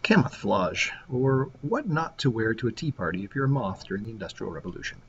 Camothflage, or what not to wear to a tea party if you're a moth during the Industrial Revolution.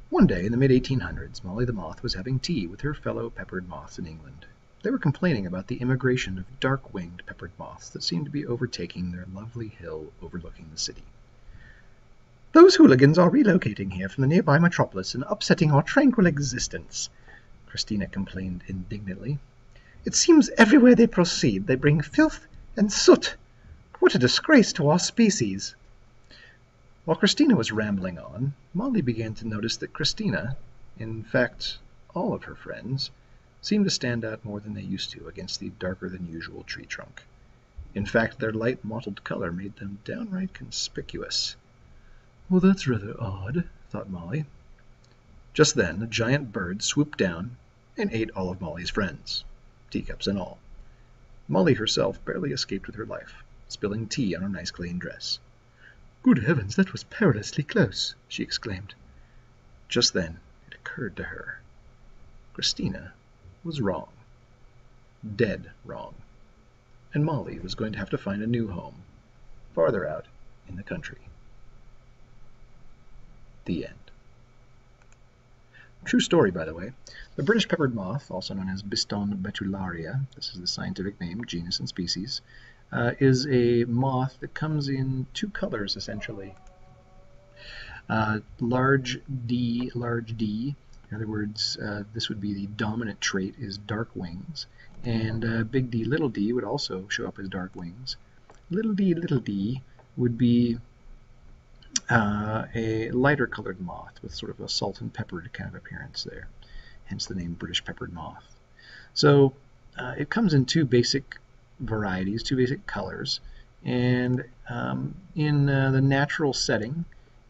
One day in the mid-1800s, Molly the Moth was having tea with her fellow peppered moths in England. They were complaining about the immigration of dark-winged peppered moths that seemed to be overtaking their lovely hill overlooking the city. "Those hooligans are relocating here from the nearby metropolis and upsetting our tranquil existence," Christina complained indignantly. "It seems everywhere they proceed they bring filth and soot. What a disgrace to our species!" While Christina was rambling on, Molly began to notice that Christina, in fact all of her friends, seemed to stand out more than they used to against the darker-than-usual tree trunk. In fact, their light mottled color made them downright conspicuous. "Well, that's rather odd," thought Molly. Just then a giant bird swooped down and ate all of Molly's friends, teacups and all. Molly herself barely escaped with her life, spilling tea on her nice clean dress. "Good heavens, that was perilously close!" she exclaimed. Just then it occurred to her. Christina was wrong. Dead wrong. And Molly was going to have to find a new home, farther out in the country. The end. True story, by the way. The British peppered moth, also known as Biston betularia, this is the scientific name, genus and species, is a moth that comes in two colors, essentially. Large D. In other words, this would be the dominant trait, is dark wings. And big D, little d would also show up as dark wings. Little d would be a lighter colored moth with sort of a salt and pepper kind of appearance there, hence the name British peppered moth. So it comes in two basic varieties, two basic colors, and in the natural setting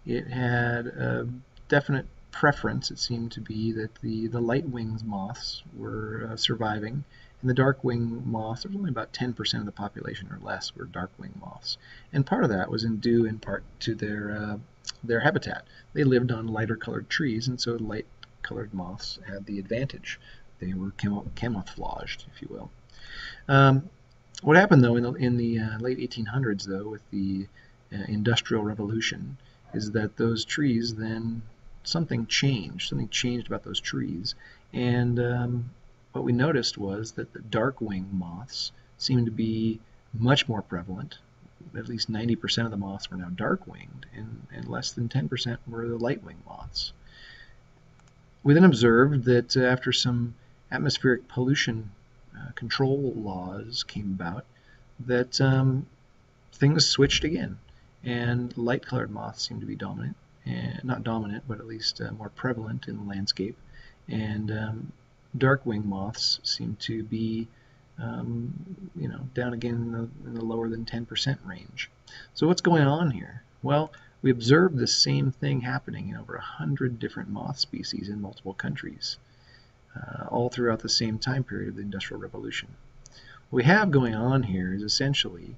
it had a definite preference. It seemed to be that the light wings moths were surviving, and the dark wing moths, there was only about 10% of the population or less were dark wing moths. And part of that was due in part to their habitat. They lived on lighter colored trees, and so light colored moths had the advantage. They were camouflaged, if you will. What happened, though, in the late 1800s, though, with the Industrial Revolution, is that those trees then, something changed about those trees, and what we noticed was that the dark wing moths seemed to be much more prevalent. At least 90% of the moths were now dark winged, and less than 10% were the light wing moths. We then observed that after some atmospheric pollution control laws came about, that things switched again, and light colored moths seemed to be dominant, and not dominant, but at least more prevalent in the landscape, and dark wing moths seem to be down again in the lower than 10% range. So what's going on here? Well, we observed the same thing happening in over 100 different moth species in multiple countries, all throughout the same time period of the Industrial Revolution. What we have going on here is essentially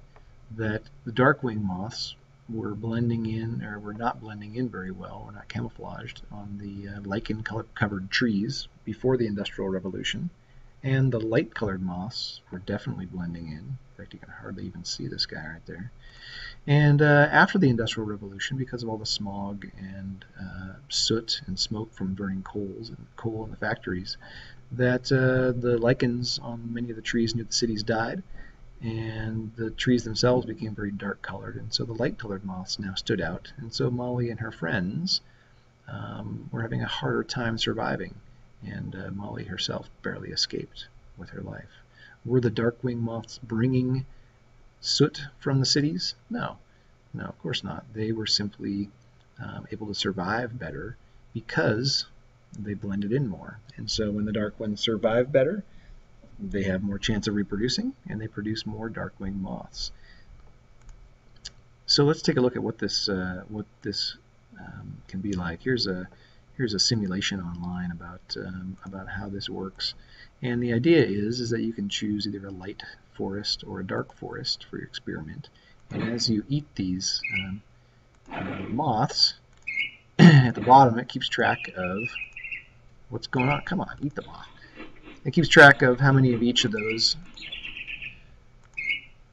that the dark wing moths were blending in, or were not blending in very well, or not camouflaged on the lichen-covered trees before the Industrial Revolution, and the light-colored moths were definitely blending in. In fact, you can hardly even see this guy right there. And after the Industrial Revolution, because of all the smog and soot and smoke from burning coal in the factories, that the lichens on many of the trees near the cities died, and the trees themselves became very dark colored, and so the light colored moths now stood out, and so Molly and her friends were having a harder time surviving, and Molly herself barely escaped with her life. Were the dark wing moths bringing soot from the cities? No, of course not. They were simply able to survive better because they blended in more, and so when the dark ones survive better, they have more chance of reproducing, and they produce more dark-winged moths. So let's take a look at what this can be like. Here's a simulation online about how this works, and the idea is that you can choose either a light forest or a dark forest for your experiment. And as you eat these moths, at the bottom it keeps track of what's going on. Come on, eat the moth. It keeps track of how many of each of those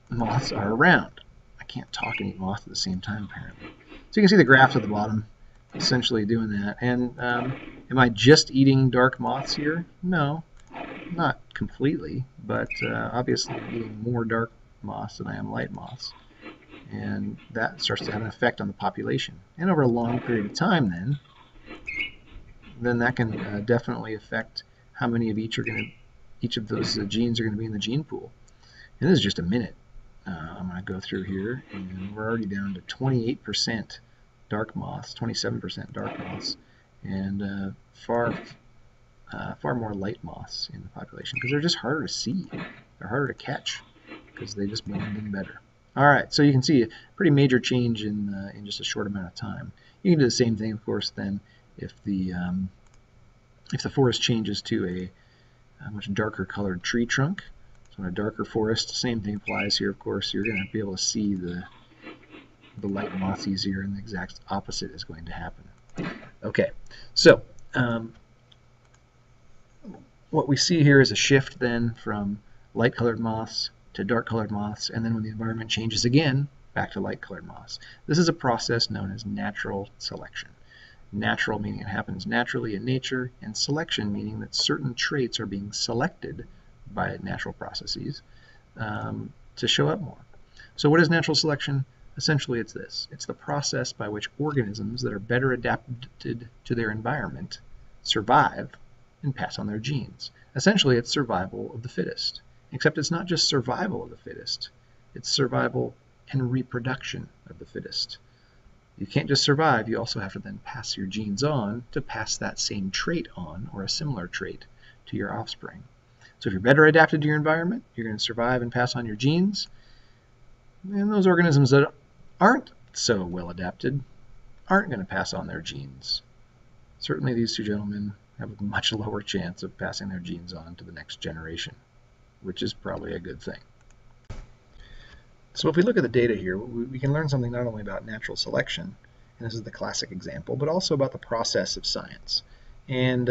moths are around. can't talk and eat moth at the same time, apparently. So you can see the graphs at the bottom essentially doing that. And am I just eating dark moths here? No, not completely, but obviously I'm eating more dark moths than I am light moths. And that starts to have an effect on the population. And over a long period of time then that can definitely affect how many of each of those genes are going to be in the gene pool. And this is just a minute. I'm going to go through here, and we're already down to 28% dark moths, 27% dark moths, and far more light moths in the population because they're just harder to see. They're harder to catch because they just blend in better. All right, so you can see a pretty major change in just a short amount of time. You can do the same thing, of course, then if the forest changes to a much darker colored tree trunk. So in a darker forest, same thing applies here, of course. You're going to be able to see the light moths easier, and the exact opposite is going to happen. Okay, so what we see here is a shift then from light-colored moths to dark-colored moths, and then when the environment changes again, back to light-colored moths. This is a process known as natural selection. Natural meaning it happens naturally in nature, and selection meaning that certain traits are being selected by natural processes to show up more. So what is natural selection? Essentially it's this. It's the process by which organisms that are better adapted to their environment survive and pass on their genes. Essentially it's survival of the fittest. Except it's not just survival of the fittest. It's survival and reproduction of the fittest. You can't just survive, you also have to then pass your genes on to pass that same trait on, or a similar trait, to your offspring. So if you're better adapted to your environment, you're going to survive and pass on your genes. And those organisms that aren't so well adapted aren't going to pass on their genes. Certainly these two gentlemen have a much lower chance of passing their genes on to the next generation, which is probably a good thing. So if we look at the data here, we can learn something not only about natural selection, and this is the classic example, but also about the process of science. And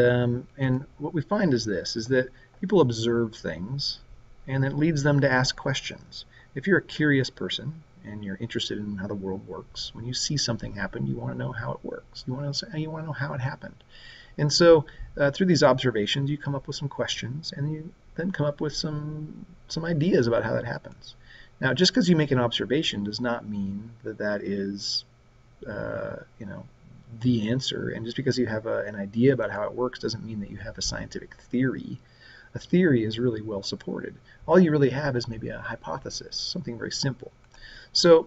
what we find is this, is that people observe things, and it leads them to ask questions. If you're a curious person, and you're interested in how the world works, when you see something happen, you want to know how it works. You want to know how it happened. And so through these observations, you come up with some questions, and you then come up with some ideas about how that happens. Now, just because you make an observation does not mean that that is, the answer. And just because you have an idea about how it works doesn't mean that you have a scientific theory. A theory is really well supported. All you really have is maybe a hypothesis, something very simple. So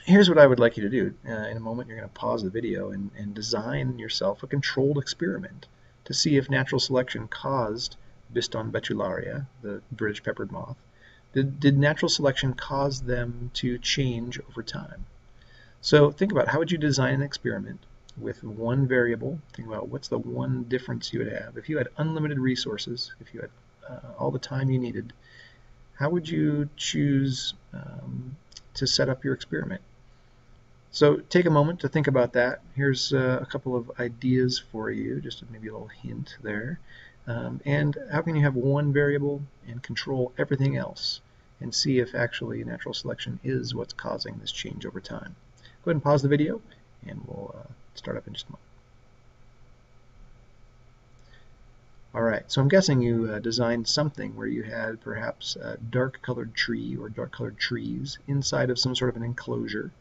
here's what I would like you to do. In a moment, you're going to pause the video and design yourself a controlled experiment to see if natural selection caused Biston betularia, the British peppered moth. Did natural selection cause them to change over time? So think about how would you design an experiment with one variable. Think about what's the one difference you would have. If you had unlimited resources, if you had all the time you needed, how would you choose to set up your experiment? So take a moment to think about that. Here's a couple of ideas for you, just maybe a little hint there. And how can you have one variable and control everything else and see if actually natural selection is what's causing this change over time? Go ahead and pause the video and we'll start up in just a moment. Alright, so I'm guessing you designed something where you had perhaps a dark colored tree or dark colored trees inside of some sort of an enclosure,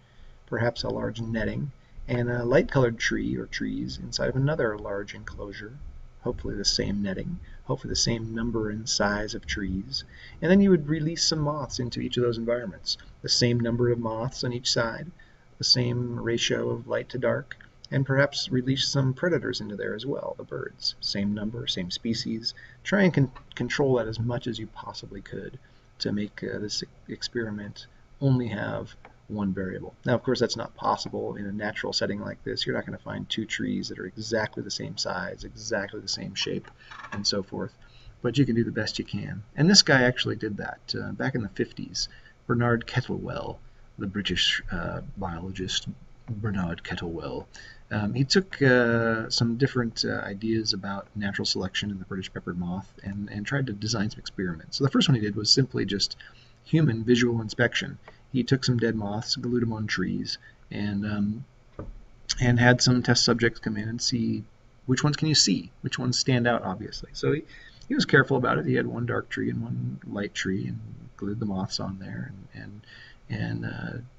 perhaps a large netting, and a light colored tree or trees inside of another large enclosure, hopefully the same netting, hopefully the same number and size of trees, and then you would release some moths into each of those environments. The same number of moths on each side, the same ratio of light to dark, and perhaps release some predators into there as well, the birds. Same number, same species. Try and control that as much as you possibly could to make this experiment only have one variable. Now, of course, that's not possible in a natural setting like this. You're not going to find two trees that are exactly the same size, exactly the same shape, and so forth. But you can do the best you can. And this guy actually did that back in the 50s. Bernard Kettlewell, the British biologist Bernard Kettlewell, he took some different ideas about natural selection in the British peppered moth and tried to design some experiments. So the first one he did was simply just human visual inspection. he took some dead moths, glued them on trees, and had some test subjects come in and see which ones can you see, which ones stand out, obviously. So he was careful about it. He had one dark tree and one light tree, and glued the moths on there, and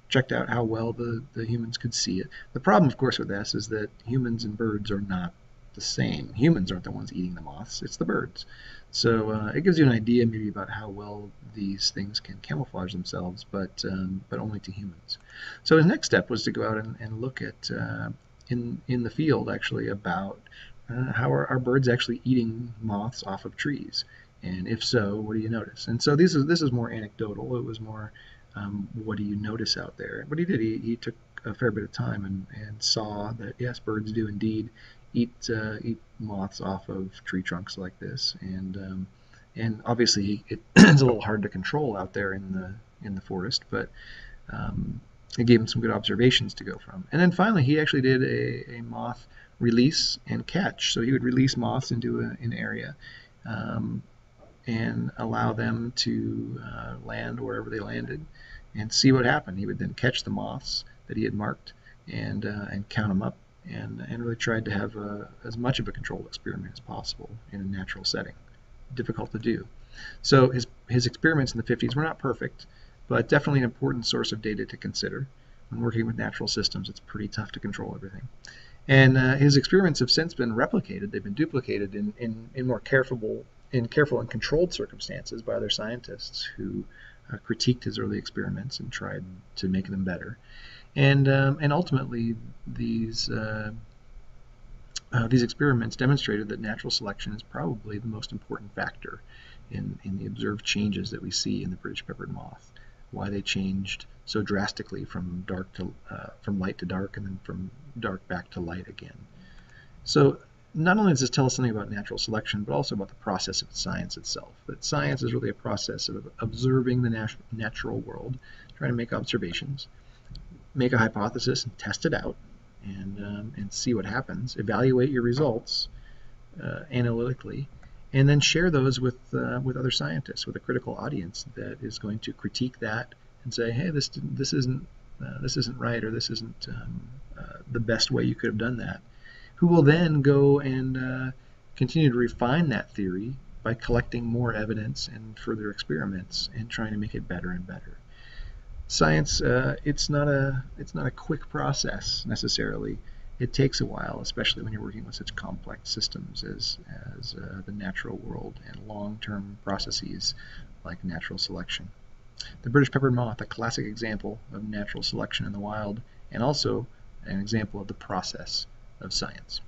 checked out how well the humans could see it. The problem, of course, with this is that humans and birds are not the same. Humans aren't the ones eating the moths, it's the birds. So it gives you an idea maybe about how well these things can camouflage themselves, but only to humans. So his next step was to go out and look at in the field actually about how are birds actually eating moths off of trees, and if so, what do you notice? And so this is more anecdotal. It was more what do you notice out there? What he did, he took a fair bit of time and saw that yes, birds do indeed eat moths off of tree trunks like this, and obviously it's a little hard to control out there in the forest, but it gave him some good observations to go from. And then finally, he actually did a moth release and catch. So he would release moths into an area and allow them to land wherever they landed and see what happened. He would then catch the moths that he had marked and count them up and really tried to have as much of a controlled experiment as possible in a natural setting. Difficult to do. So his experiments in the 50s were not perfect, but definitely an important source of data to consider. When working with natural systems, it's pretty tough to control everything. And his experiments have since been replicated. They've been duplicated in more careful and controlled circumstances by other scientists who critiqued his early experiments and tried to make them better. And ultimately, these experiments demonstrated that natural selection is probably the most important factor in the observed changes that we see in the British peppered moth. Why they changed so drastically from light to dark, and then from dark back to light again. So not only does this tell us something about natural selection, but also about the process of science itself. That science is really a process of observing the natural world, trying to make observations, make a hypothesis and test it out, and see what happens, evaluate your results analytically, and then share those with other scientists, with a critical audience that is going to critique that and say, hey, this isn't right, or this isn't the best way you could have done that. Who will then go and continue to refine that theory by collecting more evidence and further experiments and trying to make it better and better. Science, it's not a quick process necessarily. It takes a while, especially when you're working with such complex systems as the natural world and long-term processes like natural selection. The British peppered moth, a classic example of natural selection in the wild, and also an example of the process of science.